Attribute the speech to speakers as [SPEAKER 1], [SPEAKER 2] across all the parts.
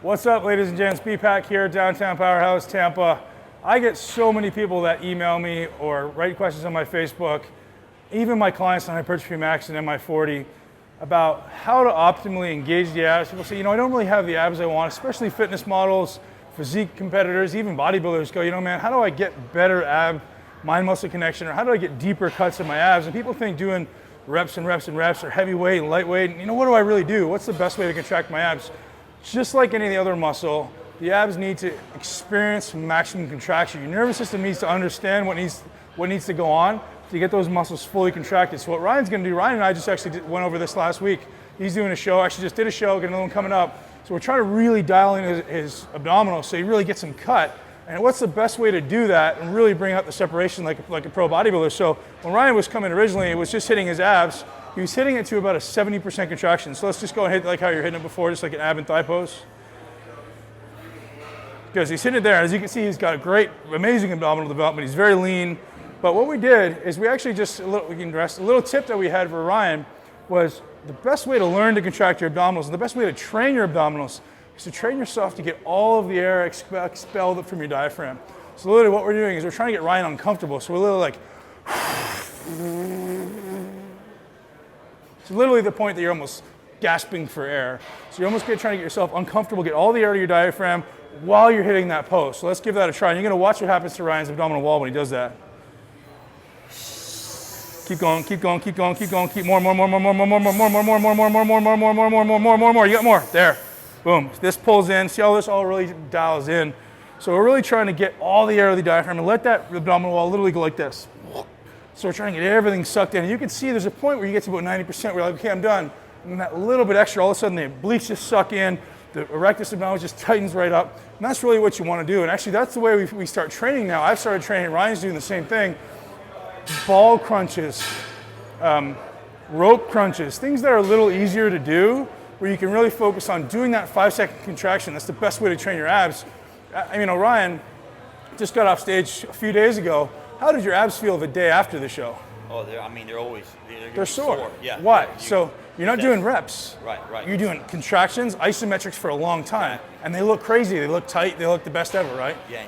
[SPEAKER 1] What's up, ladies and gents? BPAC here, downtown Powerhouse, Tampa. I get so many people that email me or write questions on my Facebook, even my clients on Hypertrophy Max and Mi40, about how to optimally engage the abs. People say, I don't really have the abs I want, especially fitness models, physique competitors, even bodybuilders go, man, how do I get better ab mind muscle connection, or how do I get deeper cuts in my abs? And people think doing reps and reps and reps, or heavyweight and lightweight, and what do I really do? What's the best way to contract my abs? Just like any other muscle, the abs need to experience maximum contraction. Your nervous system needs to understand what needs to go on to get those muscles fully contracted. So what Ryan's gonna do, Ryan and I just actually went over this last week. He's doing a show, actually just did a show, got another one coming up. So we're trying to really dial in his abdominals so he really gets them cut. And what's the best way to do that and really bring out the separation like a pro bodybuilder? So when Ryan was coming originally, it was just hitting his abs. He was hitting it to about a 70% contraction. So let's just go and hit like how you're hitting it before, just like an ab and thigh pose. Because he's hitting it there. As you can see, he's got a great, amazing abdominal development. He's very lean. But what we did is we actually just, a little tip that we had for Ryan was the best way to learn to contract your abdominals and the best way to train your abdominals is to train yourself to get all of the air expelled from your diaphragm. So literally what we're doing is we're trying to get Ryan uncomfortable. So we're literally like, it's literally the point that you're almost gasping for air. So you're almost trying to get yourself uncomfortable, get all the air to your diaphragm while you're hitting that pose. So let's give that a try. And you're gonna watch what happens to Ryan's abdominal wall when he does that. Keep going, keep going, keep going, keep going, keep more. You got more, there. Boom, this pulls in, see how this all really dials in. So we're really trying to get all the air of the diaphragm and let that abdominal wall literally go like this. So we're trying to get everything sucked in. And you can see there's a point where you get to about 90% where you're like, okay, I'm done. And then that little bit extra, all of a sudden the obliques just suck in, the erectus abdominis just tightens right up. And that's really what you want to do. And actually that's the way we start training now. I've started training, Ryan's doing the same thing. Ball crunches, rope crunches, things that are a little easier to do where you can really focus on doing that 5-second contraction. That's the best way to train your abs. Ryan just got off stage a few days ago. How did your abs feel the day after the show?
[SPEAKER 2] Oh, they're always
[SPEAKER 1] they're sore.
[SPEAKER 2] Yeah.
[SPEAKER 1] Why? So you're not doing reps.
[SPEAKER 2] Right.
[SPEAKER 1] You're doing contractions, isometrics for a long time, and they look crazy. They look tight. They look the best ever, right?
[SPEAKER 2] Yeah.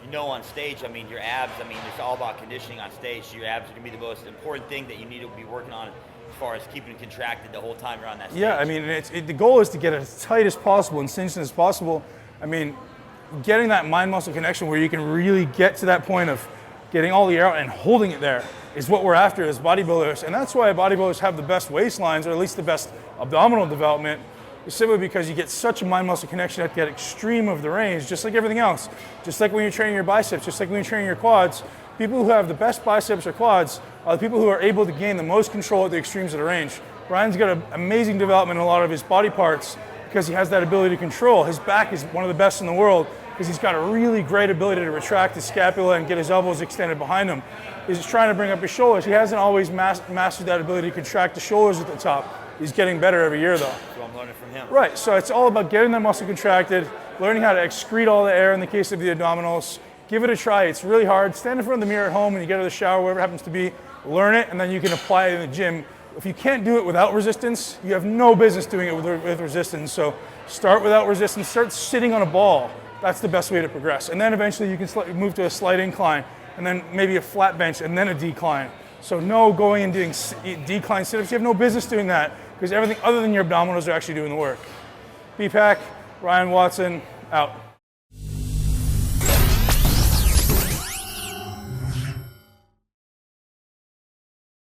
[SPEAKER 2] And on stage, your abs. It's all about conditioning on stage. Your abs are gonna be the most important thing that you need to be working on as far as keeping contracted the whole time you're on that stage.
[SPEAKER 1] Yeah. The goal is to get it as tight as possible and cinched as possible. Getting that mind muscle connection where you can really get to that point of getting all the air out and holding it there is what we're after as bodybuilders. And that's why bodybuilders have the best waistlines, or at least the best abdominal development, is simply because you get such a mind muscle connection at that extreme of the range, just like everything else. Just like when you're training your biceps, just like when you're training your quads, people who have the best biceps or quads are the people who are able to gain the most control at the extremes of the range. Ryan's got an amazing development in a lot of his body parts because he has that ability to control. His back is one of the best in the world because he's got a really great ability to retract his scapula and get his elbows extended behind him. He's just trying to bring up his shoulders. He hasn't always mastered that ability to contract the shoulders at the top. He's getting better every year though.
[SPEAKER 2] So I'm learning from him.
[SPEAKER 1] Right, so it's all about getting that muscle contracted, learning how to excrete all the air in the case of the abdominals. Give it a try, it's really hard. Stand in front of the mirror at home when you get out of the shower, wherever it happens to be, learn it, and then you can apply it in the gym. If you can't do it without resistance, you have no business doing it with resistance. So start without resistance, start sitting on a ball. That's the best way to progress. And then eventually you can move to a slight incline, and then maybe a flat bench, and then a decline. So no going and doing decline sit-ups. You have no business doing that because everything other than your abdominals are actually doing the work. BPAC, Ryan Watson, out.